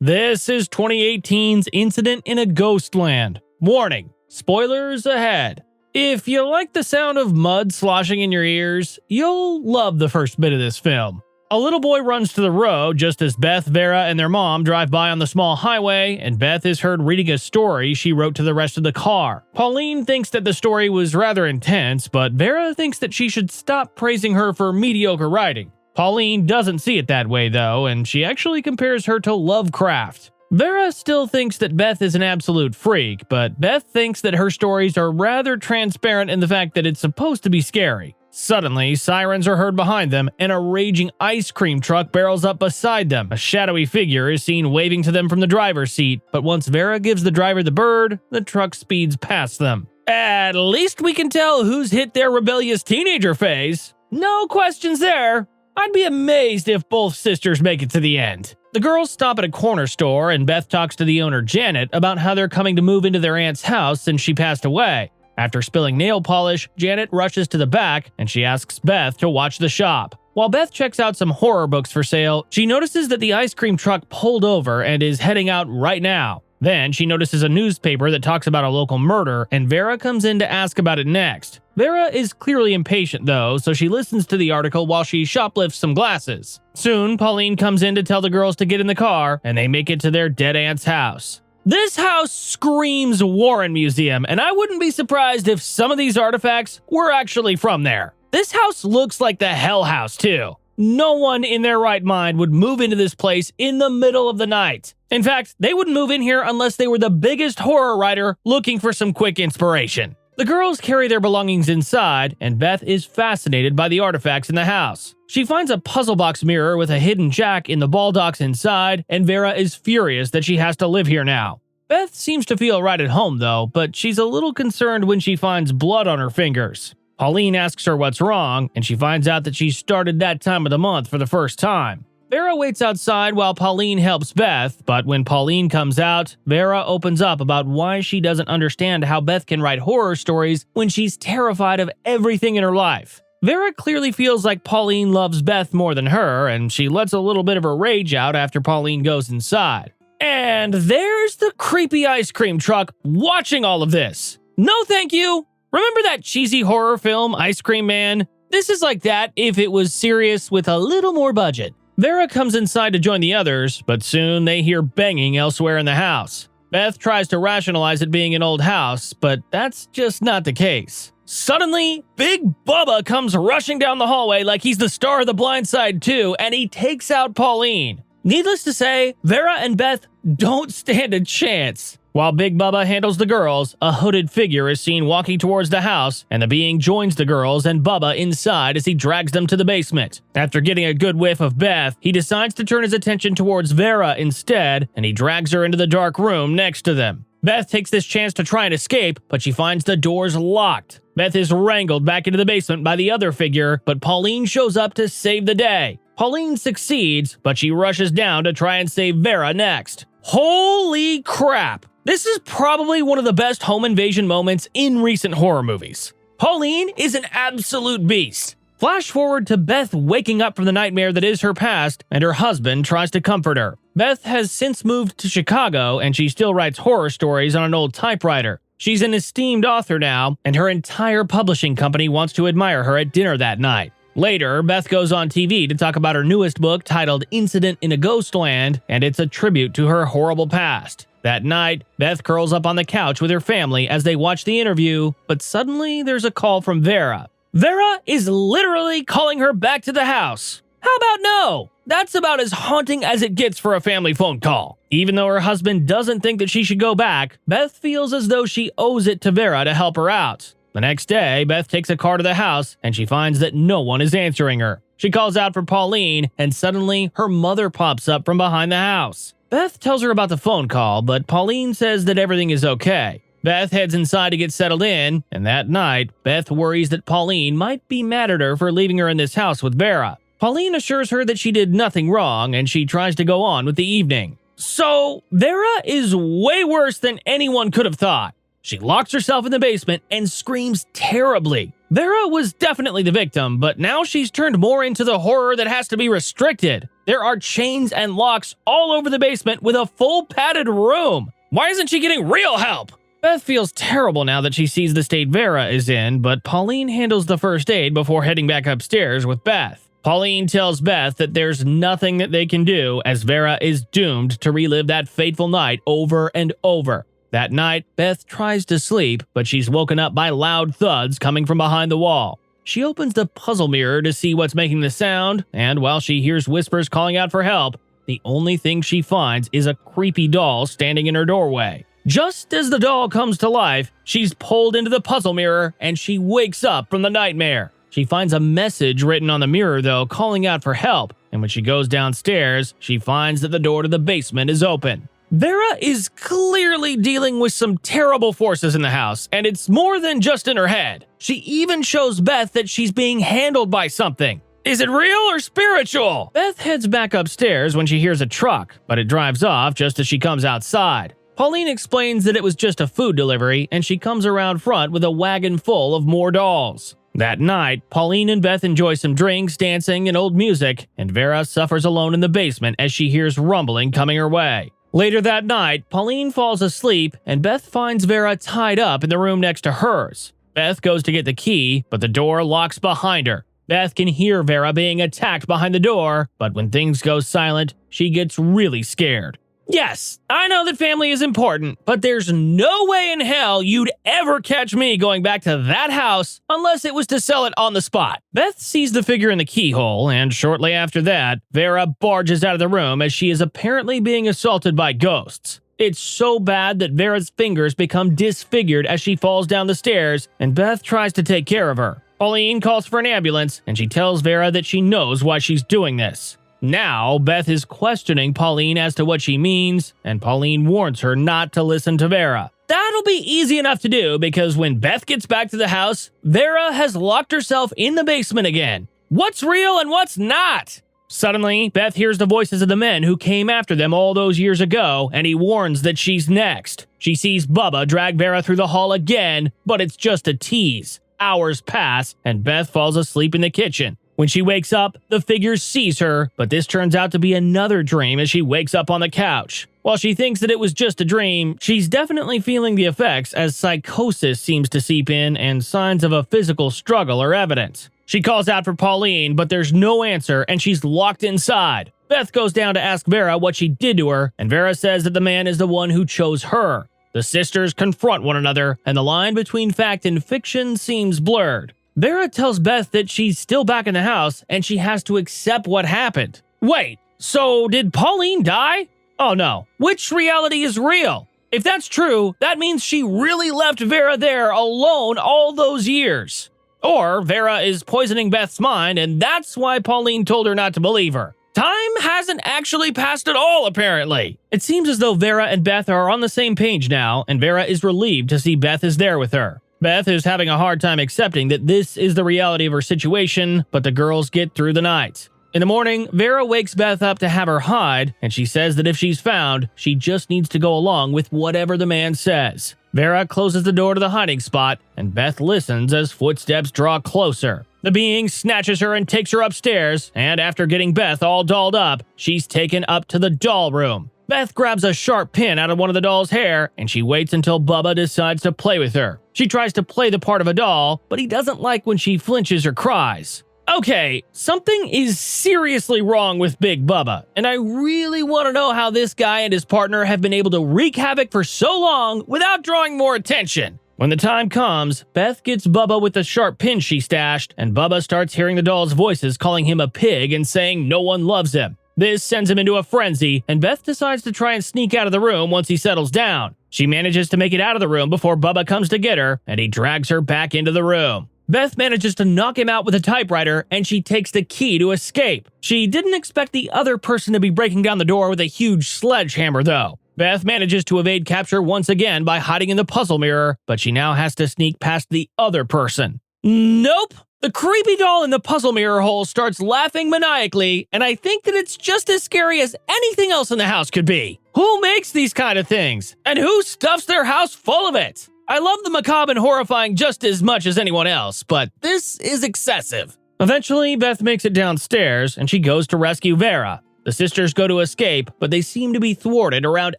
This is 2018's Incident in a Ghost Land. Warning, spoilers ahead. If you like the sound of mud sloshing in your ears, you'll love the first bit of this film. A little boy runs to the road just as Beth, Vera, and their mom drive by on the small highway, and Beth is heard reading a story she wrote to the rest of the car. Pauline thinks that the story was rather intense, but Vera thinks that she should stop praising her for mediocre writing. Pauline doesn't see it that way though, and she actually compares her to Lovecraft. Vera still thinks that Beth is an absolute freak, but Beth thinks that her stories are rather transparent in the fact that it's supposed to be scary. Suddenly, sirens are heard behind them, and a raging ice cream truck barrels up beside them. A shadowy figure is seen waving to them from the driver's seat, but once Vera gives the driver the bird, the truck speeds past them. At least we can tell who's hit their rebellious teenager phase. No questions there. I'd be amazed if both sisters make it to the end. The girls stop at a corner store, and Beth talks to the owner, Janet, about how they're coming to move into their aunt's house since she passed away. After spilling nail polish, Janet rushes to the back, and she asks Beth to watch the shop. While Beth checks out some horror books for sale, she notices that the ice cream truck pulled over and is heading out right now. Then she notices a newspaper that talks about a local murder, and Vera comes in to ask about it next. Vera is clearly impatient though, so she listens to the article while she shoplifts some glasses. Soon, Pauline comes in to tell the girls to get in the car, and they make it to their dead aunt's house. This house screams Warren Museum, and I wouldn't be surprised if some of these artifacts were actually from there. This house looks like the Hell House too. No one in their right mind would move into this place in the middle of the night. In fact, they wouldn't move in here unless they were the biggest horror writer looking for some quick inspiration. The girls carry their belongings inside, and Beth is fascinated by the artifacts in the house. She finds a puzzle box mirror with a hidden jack in the ball-docks inside, and Vera is furious that she has to live here now. Beth seems to feel right at home though, but she's a little concerned when she finds blood on her fingers. Pauline asks her what's wrong, and she finds out that she started that time of the month for the first time. Vera waits outside while Pauline helps Beth, but when Pauline comes out, Vera opens up about why she doesn't understand how Beth can write horror stories when she's terrified of everything in her life. Vera clearly feels like Pauline loves Beth more than her, and she lets a little bit of her rage out after Pauline goes inside. And there's the creepy ice cream truck watching all of this. No thank you! Remember that cheesy horror film, Ice Cream Man? This is like that if it was serious with a little more budget. Vera comes inside to join the others, but soon they hear banging elsewhere in the house. Beth tries to rationalize it being an old house, but that's just not the case. Suddenly, Big Bubba comes rushing down the hallway like he's the star of The Blind Side 2, and he takes out Pauline. Needless to say, Vera and Beth don't stand a chance. While Big Bubba handles the girls, a hooded figure is seen walking towards the house, and the being joins the girls and Bubba inside as he drags them to the basement. After getting a good whiff of Beth, he decides to turn his attention towards Vera instead, and he drags her into the dark room next to them. Beth takes this chance to try and escape, but she finds the doors locked. Beth is wrangled back into the basement by the other figure, but Pauline shows up to save the day. Pauline succeeds, but she rushes down to try and save Vera next. Holy crap! This is probably one of the best home invasion moments in recent horror movies. Pauline is an absolute beast. Flash forward to Beth waking up from the nightmare that is her past, and her husband tries to comfort her. Beth has since moved to Chicago, and she still writes horror stories on an old typewriter. She's an esteemed author now, and her entire publishing company wants to admire her at dinner that night. Later, Beth goes on TV to talk about her newest book titled Incident in a Ghost Land, and it's a tribute to her horrible past. That night, Beth curls up on the couch with her family as they watch the interview, but suddenly there's a call from Vera. Vera is literally calling her back to the house. How about no? That's about as haunting as it gets for a family phone call. Even though her husband doesn't think that she should go back, Beth feels as though she owes it to Vera to help her out. The next day, Beth takes a car to the house, and she finds that no one is answering her. She calls out for Pauline, and suddenly her mother pops up from behind the house. Beth tells her about the phone call, but Pauline says that everything is okay. Beth heads inside to get settled in, and that night, Beth worries that Pauline might be mad at her for leaving her in this house with Vera. Pauline assures her that she did nothing wrong, and she tries to go on with the evening. So, Vera is way worse than anyone could have thought. She locks herself in the basement and screams terribly. Vera was definitely the victim, but now she's turned more into the horror that has to be restricted. There are chains and locks all over the basement with a full padded room. Why isn't she getting real help? Beth feels terrible now that she sees the state Vera is in, but Pauline handles the first aid before heading back upstairs with Beth. Pauline tells Beth that there's nothing that they can do as Vera is doomed to relive that fateful night over and over. That night, Beth tries to sleep, but she's woken up by loud thuds coming from behind the wall. She opens the puzzle mirror to see what's making the sound, and while she hears whispers calling out for help, the only thing she finds is a creepy doll standing in her doorway. Just as the doll comes to life, she's pulled into the puzzle mirror and she wakes up from the nightmare. She finds a message written on the mirror, though, calling out for help, and when she goes downstairs, she finds that the door to the basement is open. Vera is clearly dealing with some terrible forces in the house, and it's more than just in her head. She even shows Beth that she's being handled by something. Is it real or spiritual? Beth heads back upstairs when she hears a truck, but it drives off just as she comes outside. Pauline explains that it was just a food delivery, and she comes around front with a wagon full of more dolls. That night, Pauline and Beth enjoy some drinks, dancing, and old music, and Vera suffers alone in the basement as she hears rumbling coming her way. Later that night, Pauline falls asleep, and Beth finds Vera tied up in the room next to hers. Beth goes to get the key, but the door locks behind her. Beth can hear Vera being attacked behind the door, but when things go silent, she gets really scared. Yes, I know that family is important, but there's no way in hell you'd ever catch me going back to that house unless it was to sell it on the spot. Beth sees the figure in the keyhole, and shortly after that, Vera barges out of the room as she is apparently being assaulted by ghosts. It's so bad that Vera's fingers become disfigured as she falls down the stairs, and Beth tries to take care of her. Pauline calls for an ambulance, and she tells Vera that she knows why she's doing this. Now, Beth is questioning Pauline as to what she means, and Pauline warns her not to listen to Vera. That'll be easy enough to do because when Beth gets back to the house, Vera has locked herself in the basement again. What's real and what's not? Suddenly, Beth hears the voices of the men who came after them all those years ago, and he warns that she's next. She sees Bubba drag Vera through the hall again, but it's just a tease. Hours pass, and Beth falls asleep in the kitchen. When she wakes up, the figure sees her, but this turns out to be another dream as she wakes up on the couch. While she thinks that it was just a dream, she's definitely feeling the effects as psychosis seems to seep in and signs of a physical struggle are evident. She calls out for Pauline, but there's no answer and she's locked inside. Beth goes down to ask Vera what she did to her, and Vera says that the man is the one who chose her. The sisters confront one another, and the line between fact and fiction seems blurred. Vera tells Beth that she's still back in the house and she has to accept what happened. Wait, so did Pauline die? Oh no, which reality is real? If that's true, that means she really left Vera there alone all those years. Or Vera is poisoning Beth's mind and that's why Pauline told her not to believe her. Time hasn't actually passed at all, apparently. It seems as though Vera and Beth are on the same page now, and Vera is relieved to see Beth is there with her. Beth is having a hard time accepting that this is the reality of her situation, but the girls get through the night. In the morning, Vera wakes Beth up to have her hide, and she says that if she's found, she just needs to go along with whatever the man says. Vera closes the door to the hiding spot, and Beth listens as footsteps draw closer. The being snatches her and takes her upstairs, and after getting Beth all dolled up, she's taken up to the doll room. Beth grabs a sharp pin out of one of the doll's hair, and she waits until Bubba decides to play with her. She tries to play the part of a doll, but he doesn't like when she flinches or cries. Okay, something is seriously wrong with Big Bubba, and I really want to know how this guy and his partner have been able to wreak havoc for so long without drawing more attention. When the time comes, Beth gets Bubba with the sharp pin she stashed, and Bubba starts hearing the doll's voices calling him a pig and saying no one loves him. This sends him into a frenzy, and Beth decides to try and sneak out of the room once he settles down. She manages to make it out of the room before Bubba comes to get her, and he drags her back into the room. Beth manages to knock him out with a typewriter, and she takes the key to escape. She didn't expect the other person to be breaking down the door with a huge sledgehammer, though. Beth manages to evade capture once again by hiding in the puzzle mirror, but she now has to sneak past the other person. Nope! The creepy doll in the puzzle mirror hole starts laughing maniacally, and I think that it's just as scary as anything else in the house could be. Who makes these kind of things? And who stuffs their house full of it? I love the macabre and horrifying just as much as anyone else, but this is excessive. Eventually, Beth makes it downstairs and she goes to rescue Vera. The sisters go to escape, but they seem to be thwarted around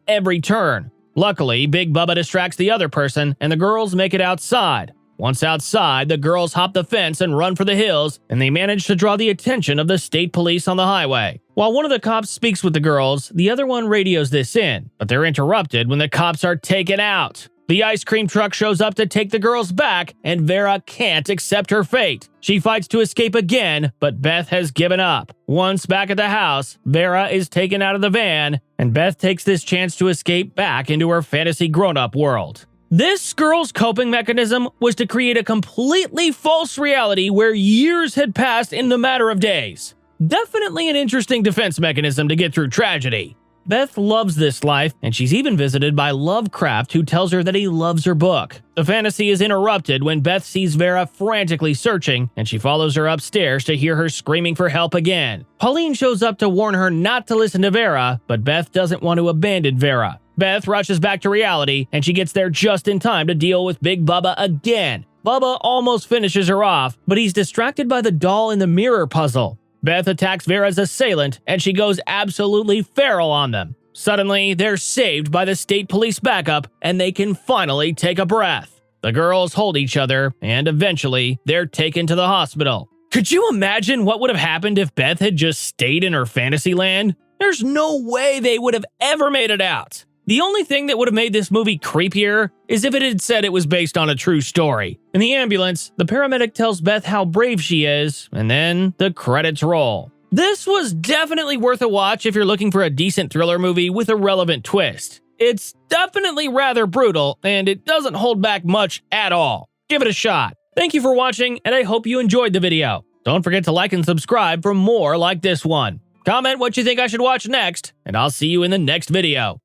every turn. Luckily, Big Bubba distracts the other person and the girls make it outside. Once outside, the girls hop the fence and run for the hills, and they manage to draw the attention of the state police on the highway. While one of the cops speaks with the girls, the other one radios this in, but they're interrupted when the cops are taken out. The ice cream truck shows up to take the girls back, and Vera can't accept her fate. She fights to escape again, but Beth has given up. Once back at the house, Vera is taken out of the van, and Beth takes this chance to escape back into her fantasy grown-up world. This girl's coping mechanism was to create a completely false reality where years had passed in the matter of days. Definitely an interesting defense mechanism to get through tragedy. Beth loves this life, and she's even visited by Lovecraft, who tells her that he loves her book. The fantasy is interrupted when Beth sees Vera frantically searching, and she follows her upstairs to hear her screaming for help again. Pauline shows up to warn her not to listen to Vera, but Beth doesn't want to abandon Vera. Beth rushes back to reality, and she gets there just in time to deal with Big Bubba again. Bubba almost finishes her off, but he's distracted by the doll in the mirror puzzle. Beth attacks Vera's assailant, and she goes absolutely feral on them. Suddenly, they're saved by the state police backup, and they can finally take a breath. The girls hold each other, and eventually, they're taken to the hospital. Could you imagine what would have happened if Beth had just stayed in her fantasy land? There's no way they would have ever made it out. The only thing that would have made this movie creepier is if it had said it was based on a true story. In the ambulance, the paramedic tells Beth how brave she is, and then the credits roll. This was definitely worth a watch if you're looking for a decent thriller movie with a relevant twist. It's definitely rather brutal, and it doesn't hold back much at all. Give it a shot. Thank you for watching, and I hope you enjoyed the video. Don't forget to like and subscribe for more like this one. Comment what you think I should watch next, and I'll see you in the next video.